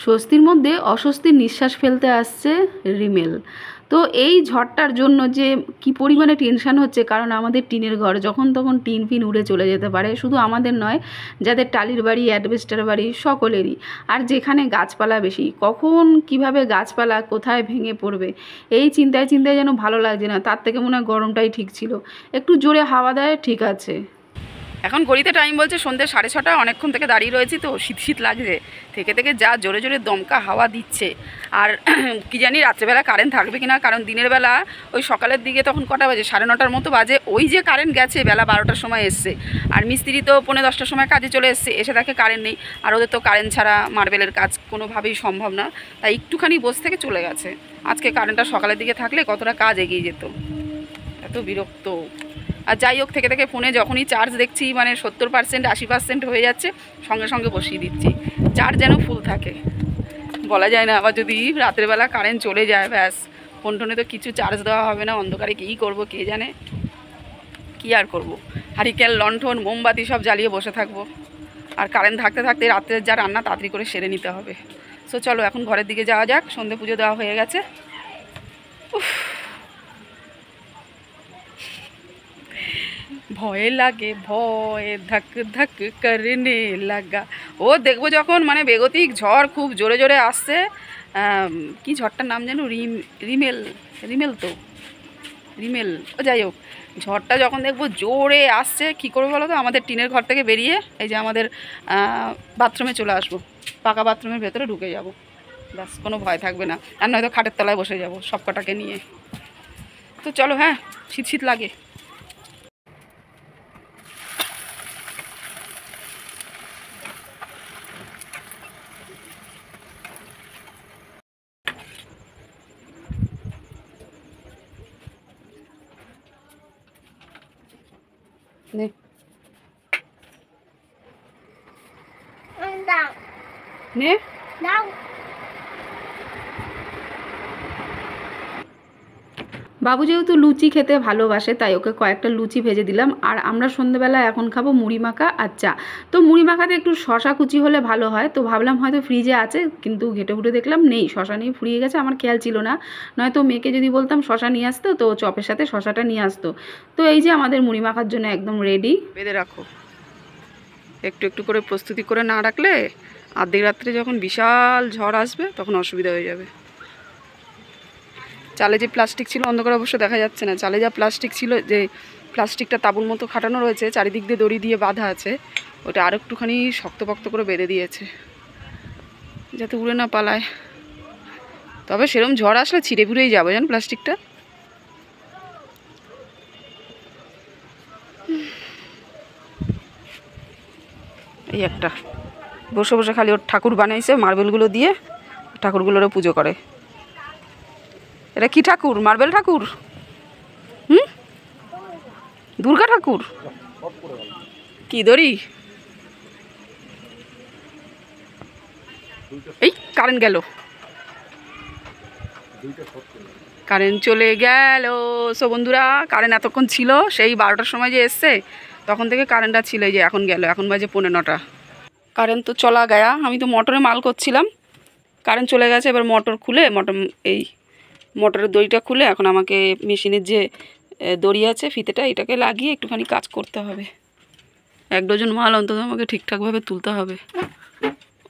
স্বস্তির মধ্যে অস্বস্তির নিঃশ্বাস ফেলতে আসছে রিমেল। তো এই ঝড়টার জন্য যে কি পরিমাণে টেনশান হচ্ছে, কারণ আমাদের টিনের ঘর, যখন তখন টিন ফিন উড়ে চলে যেতে পারে। শুধু আমাদের নয়, যাদের টালির বাড়ি, অ্যাডভেস্টার বাড়ি, সকলেরই। আর যেখানে গাছপালা বেশি, কখন কিভাবে গাছপালা কোথায় ভেঙে পড়বে, এই চিন্তায় চিন্তায় যেন ভালো লাগছে না। তার থেকে মনে হয় গরমটাই ঠিক ছিল, একটু জোরে হাওয়া দেয় ঠিক আছে। এখন ঘড়িতে টাইম বলছে সন্ধ্যে 6:30, অনেকক্ষণ থেকে দাঁড়িয়ে রয়েছি, তো শীত শীত লাগছে থেকে থেকে, যা জোরে জোরে দমকা হাওয়া দিচ্ছে। আর কি জানি রাত্রেবেলা কারেন্ট থাকবে কিনা, কারণ দিনের বেলা ওই সকালের দিকে তখন কটা বাজে, 9:30 মতো বাজে, ওই যে কারেন্ট গেছে বেলা 12টার সময় এসছে। আর মিস্ত্রি তো 9:45টার সময় কাজে চলে এসছে, এসে দেখে কারেন্ট নেই। আর ওদের তো কারেন্ট ছাড়া মার্বেলের কাজ কোনোভাবেই সম্ভব না, তাই একটুখানি বসে থেকে চলে গেছে। আজকে কারেন্টটা সকালের দিকে থাকলে কতটা কাজ এগিয়ে যেত। এত বিরক্ত। আর যাই হোক, থেকে থেকে ফোনে যখনই চার্জ দেখছি মানে 70%, 80% হয়ে যাচ্ছে, সঙ্গে সঙ্গে বসিয়ে দিচ্ছি, চার্জ যেন ফুল থাকে। বলা যায় না, আবার যদি রাত্রেবেলা কারেন্ট চলে যায়, ব্যাস ফোন টোনে তো কিছু চার্জ দেওয়া হবে না, অন্ধকারে কী করবো কে জানে। কী আর করবো, হারিকেন, লণ্ঠন, মোমবাতি সব জ্বালিয়ে বসে থাকবো। আর কারেন্ট থাকতে থাকতে রাত্রের যা রান্না তাড়াতাড়ি করে সেরে নিতে হবে। সো চলো এখন ঘরের দিকে যাওয়া যাক, সন্ধে পুজো দেওয়া হয়ে গেছে। উফ, ভয় লাগে, ভয় ধাক ধাক করনে লাগা। ও দেখবো যখন মানে বেগতিক ঝড় খুব জোরে জোরে আসছে, কি ঝড়টার নাম যেন, রিমেল, রিমেল তো, রিমেল, ও যাই হোক, ঝড়টা যখন দেখবো জোরে আসছে, কী করবো বলো তো, আমাদের টিনের ঘর থেকে বেরিয়ে এই যে আমাদের বাথরুমে চলে আসবো, পাকা বাথরুমের ভেতরে ঢুকে যাব, ব্যাস কোনো ভয় থাকবে না। আর নয়তো খাটের তলায় বসে যাব সব কটাকে নিয়ে। তো চলো, হ্যাঁ শীত শীত লাগে। নে নে বাবু যেহেতু লুচি খেতে ভালোবাসে, তাই ওকে কয়েকটা লুচি ভেজে দিলাম। আর আমরা সন্ধ্যেবেলা এখন খাবো মুড়ি মাখা আর চা। তো মুড়ি মাখাতে একটু শশা কুচি হলে ভালো হয়, তো ভাবলাম হয়তো ফ্রিজে আছে, কিন্তু ঘেটে ঘুটে দেখলাম নেই, শশা নেই, ফুরিয়ে গেছে। আমার খেয়াল ছিল না, নয়তো মেয়েকে যদি বলতাম শশা নিয়ে আসতো, তো চপের সাথে শশাটা নিয়ে আসতো। তো এই যে আমাদের মুড়ি মাখার জন্য একদম রেডি। বেঁধে রাখো, একটু একটু করে প্রস্তুতি করে না রাখলে আর্ধেক রাত্রে যখন বিশাল ঝড় আসবে তখন অসুবিধা হয়ে যাবে। চালে যে প্লাস্টিক ছিল, অন্ধকার অবশ্য দেখা যাচ্ছে না, চালে যা প্লাস্টিক ছিল, যে প্লাস্টিকটা তাঁবুর মতো খাটানো রয়েছে, চারিদিক দিয়ে দড়ি দিয়ে বাঁধা আছে, ওটা আর একটুখানি শক্তপোক্ত করে বেঁধে দিয়েছে যাতে উড়ে না পালায়। তবে সেরকম ঝড় আসলে ছিঁড়ে ফুড়েই যাবে জান প্লাস্টিকটা। এই একটা বসে বসে খালি ওর ঠাকুর বানাইছে মার্বেলগুলো দিয়ে, ঠাকুরগুলোরও পুজো করে। এটা কি ঠাকুর? মার্বেল ঠাকুর? হুম, দুর্গা ঠাকুর? কি দড়ি? এই কারেন্ট গেল, কারেন্ট চলে গেল। সো বন্ধুরা, কারেন্ট এতক্ষণ ছিল, সেই 12টার সময় যে এসছে তখন থেকে কারেন্টটা ছিল, এই যে এখন গেল, এখন বাজে 9:15। কারেন্ট তো চলা গায়া, আমি তো মোটরে মাল করছিলাম, কারেন্ট চলে গেছে। এবার মোটর খুলে, এই মোটরের দড়িটা খুলে এখন আমাকে মেশিনের যে দড়ি আছে ফিতেটা, এটাকে লাগিয়ে একটুখানি কাজ করতে হবে। 1 ডজন মাল অন্তত আমাকে ঠিকঠাকভাবে তুলতে হবে।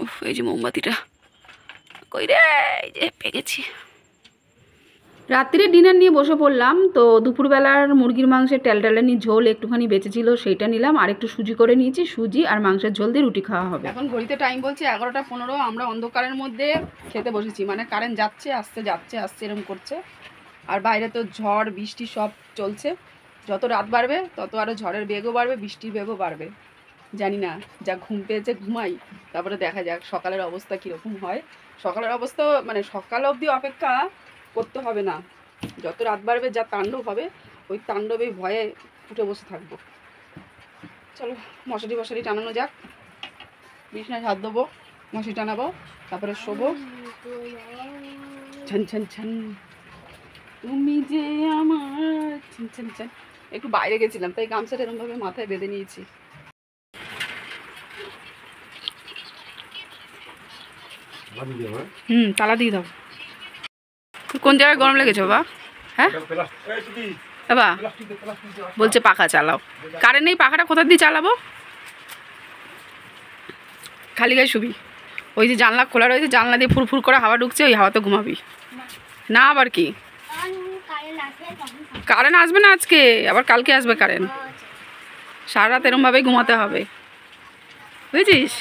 উফ, এই যে মোমবাতিটা কই রে, এই যে পেয়ে গেছি। রাত্রিরে ডিনার নিয়ে বসে পড়লাম। তো দুপুরবেলার মুরগির মাংসের ট্যালটালানি ঝোল একটুখানি বেঁচেছিল, সেইটা নিলাম, আর একটু সুজি করে নিয়েছি, সুজি আর মাংসের ঝোল দিয়ে রুটি খাওয়া হবে। এখন ঘড়িতে টাইম বলছে 11:15, আমরা অন্ধকারের মধ্যে খেতে বসেছি, মানে কারেন্ট যাচ্ছে আসছে যাচ্ছে আসছে এরকম করছে। আর বাইরে তো ঝড় বৃষ্টি সব চলছে, যত রাত বাড়বে তত আরও ঝড়ের বেগও বাড়বে, বৃষ্টির বেগও বাড়বে। জানি না, যা ঘুম পেয়েছে ঘুমাই, তারপরে দেখা যাক সকালের অবস্থা কীরকম হয়। সকালের অবস্থা মানে সকাল অবধি অপেক্ষা করতে হবে না, যত রাত বাড়বে যা তাণ্ডব হবে, ওই তাণ্ডবে ভয়ে উঠে বসে থাকবো। চলো মশারি টানানো যাক, বিছানায় হাত দেবো, মশারি টানাবো, তারপরে শোবো। ছান ছান ছান তুমি যে আমার ছান ছান ছান। একটু বাইরে গেছিলাম তাই গামছাটা এরকমভাবে মাথায় বেঁধে নিয়েছি। তালা দিয়ে দাও। কোন জায়গায় গরম লেগেছে বাবা? হ্যাঁ বাবা বলছে পাখা চালাও, কারেন্ট নেই, পাখাটা কোথা দিয়ে চালাবো? খালি গায়ে শুবি, ওই যে জানলা খোলা রয়েছে, জানলা দিয়ে ফুরফুর করে হাওয়া ঢুকছে, ওই হাওয়াতে ঘুমাবি না। আবার কি কারেন্ট আসবে না আজকে, আবার কালকে আসবে কারেন্ট। সারা রাত এরমভাবেই ঘুমাতে হবে, বুঝেছিস?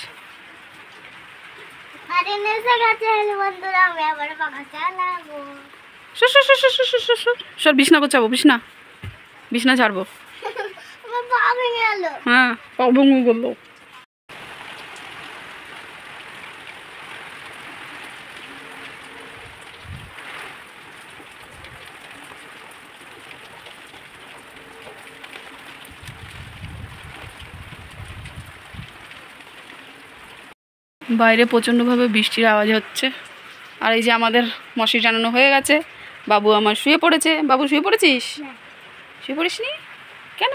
সর বিছনা গোছাবো, বিছনা ছাড়বো। হ্যাঁ বললো। বাইরে প্রচণ্ডভাবে বৃষ্টির আওয়াজ হচ্ছে। আর এই যে আমাদের মশারি টানানো হয়ে গেছে, বাবু আমার শুয়ে পড়েছে। বাবু শুয়ে পড়েছিস? শুয়ে পড়িস নি কেন?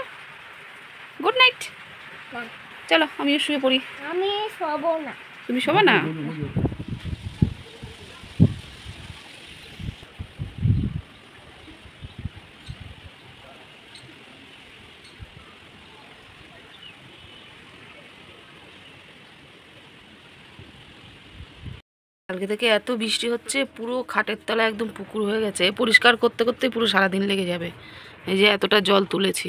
Good night. চলো আমিও শুয়ে পড়ি। আমি শোবো না। তুমি শোবে না? কালকে থেকে এত বৃষ্টি হচ্ছে, পুরো খাটের তলা একদম পুকুর হয়ে গেছে। পরিষ্কার করতে করতে পুরো সারাদিন লেগে যাবে। এই যে এতটা জল তুলেছি,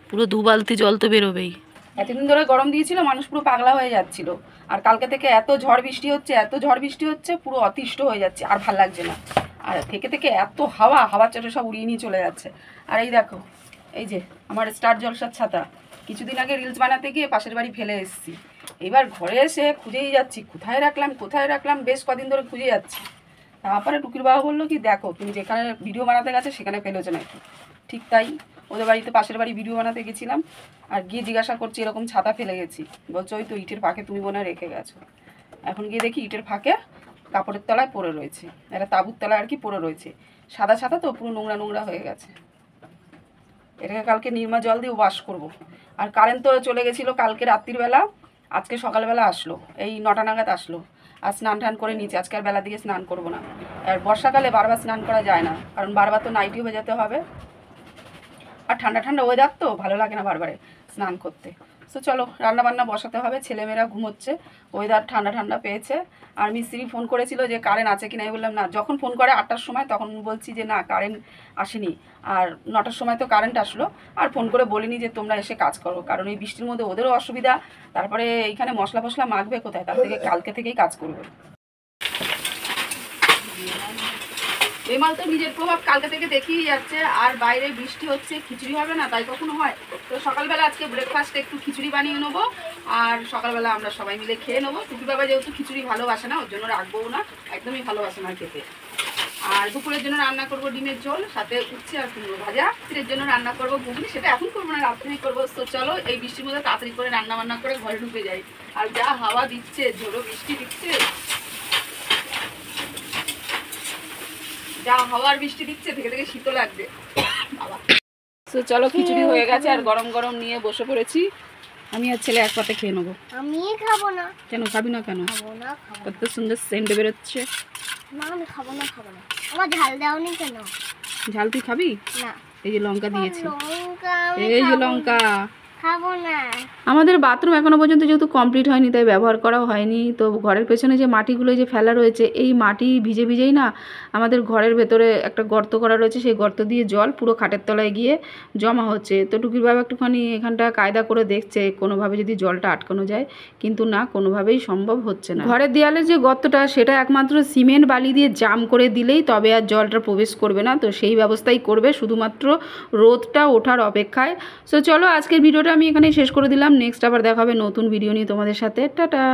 পুরো 2 বালতি জল তো বেরোবেই। এতদিন ধরে গরম দিয়েছিল, মানুষ পুরো পাগলা হয়ে যাচ্ছিল। আর কালকে থেকে এত ঝড় বৃষ্টি হচ্ছে, পুরো অতিষ্ঠ হয়ে যাচ্ছে, আর ভাল লাগছে না। আর থেকে থেকে এত হাওয়া চটে সব উড়িয়ে নিয়ে চলে যাচ্ছে। আর এই দেখো, এই যে আমার স্টার জলসার ছাতা, কিছুদিন আগে রিলস বানাতে গিয়ে পাশের বাড়ি ফেলে এসেছি। এবার ঘরে এসে খুঁজেই যাচ্ছি, কোথায় রাখলাম, বেশ কদিন ধরে খুঁজে যাচ্ছি। তারপরে টুকির বাবা বললো কি, দেখো তুমি যেখানে ভিডিও বানাতে গেছে সেখানে ফেলেছো নাকি। ঠিক তাই, ওদের বাড়িতে পাশের বাড়ি ভিডিও বানাতে গেছিলাম, আর গিয়ে জিজ্ঞাসা করছি এরকম ছাতা ফেলে গেছি। বলছো ওই তো ইটের ফাঁকে তুমি মনে হয় রেখে গেছো। এখন গিয়ে দেখি ইটের ফাঁকে কাপড়ের তলায় পড়ে রয়েছে, একটা তাঁবুর তলায় আর কি পড়ে রয়েছে। সাদা ছাতা তো পুরো নোংরা হয়ে গেছে। এটাকে কালকে নির্মা জল দিয়ে ওয়াশ করব। আর কারেন্ট তো চলে গেছিলো কালকে রাত্রিবেলা, আজকে সকালবেলা আসলো, এই 9টা নাগাদ আসলো। আর স্নান টান করে নিচে, আজকে আর বেলা দিকে স্নান করবো না। আর বর্ষাকালে বারবার স্নান করা যায় না, কারণ বারবার তো নাইটি হয়ে যেতে হবে। আর ঠান্ডা ওয়েদার তো ভালো লাগে না বারবারে স্নান করতে। তো চলো রান্নাবান্না বসাতে হবে, ছেলেমেয়েরা ঘুমোচ্ছে, ওয়েদার ঠান্ডা পেয়েছে। আর মিস্ত্রি ফোন করেছিল যে কারেন্ট আছে কিনা, আমি বললাম না। যখন ফোন করে 8টার সময়, তখন বলছি যে না কারেন্ট আসেনি। আর 9টার সময় তো কারেন্ট আসলো, আর ফোন করে বলিনি যে তোমরা এসে কাজ করো, কারণ এই বৃষ্টির মধ্যে ওদেরও অসুবিধা। তারপরে এইখানে মশলা ফসলা মাখবে কোথায়, তার থেকে কালকে থেকেই কাজ করবে। বেমাল তো নিজের প্রভাব কালকে থেকে দেখিয়ে যাচ্ছে। আর বাইরে বৃষ্টি হচ্ছে, খিচুড়ি হবে না, তাই কখনো হয়? তো সকালবেলা আজকে ব্রেকফাস্টে একটু খিচুড়ি বানিয়ে নেবো, আর সকালবেলা আমরা সবাই মিলে খেয়ে নেবো। টুকি বাবা যেহেতু খিচুড়ি ভালোবাসে না, ওর জন্য রাখবোও না, একদমই ভালোবাসে না খেতে। আর দুপুরের জন্য রান্না করবো ডিমের ঝোল, সাথে উচ্ছে আর কুমড়ো ভাজা। রাত্রের জন্য রান্না করবো ঘুগনি, সেটা এখন করবো না, রাত্রেই করবো। তো চলো এই বৃষ্টির মধ্যে তাড়াতাড়ি করে রান্না বান্না করে ঘরে ঢুকে যাই। আর যা হাওয়া দিচ্ছে, ঝোড়ো বৃষ্টি দিচ্ছে, যা হাওয়ার বৃষ্টি দিচ্ছে, থেকে শীত লাগবে বাবা। তো চলো খিচুড়ি হয়ে গেছে, আর গরম গরম নিয়ে বসে পড়েছি। আমি আর ছেলে এক পাতে খেয়ে নেবো। আমি খাবো না। কেন খাবি না? কেন খাবো না? কত সুন্দর সেন্ট বেরোচ্ছে। না আমি খাবো না। আমার ঝাল দাওনি কেন? ঝাল তুই খাবি না। এই যে লঙ্কা দিয়েছি, এই যে লঙ্কা। খাবো না। আমাদের বাথরুম এখনো পর্যন্ত যেহেতু কমপ্লিট হয়নি, তাই ব্যবহার করাও হয়নি। তো ঘরের পেছনে যে মাটিগুলো যে ফেলা রয়েছে, এই মাটি ভিজেই না আমাদের ঘরের ভেতরে একটা গর্ত করা রয়েছে, সেই গর্ত দিয়ে জল পুরো খাটের তলায় গিয়ে জমা হচ্ছে। তো টুকির বাবা একটুখানি এখানটা কায়দা করে দেখছে কোনোভাবে যদি জলটা আটকানো যায়, কিন্তু না, কোনোভাবেই সম্ভব হচ্ছে না। ঘরের দেয়ালের যে গর্তটা, সেটা একমাত্র সিমেন্ট বালি দিয়ে জাম করে দিলেই তবে আর জলটা প্রবেশ করবে না। তো সেই ব্যবস্থাই করবে, শুধুমাত্র রোদটা ওঠার অপেক্ষায়। সো চলো আজকের ভিডিওটা আমি এখানেই শেষ করে দিলাম। নেক্সট আবার দেখা হবে নতুন ভিডিও নিয়ে তোমাদের সাথে। টাটা।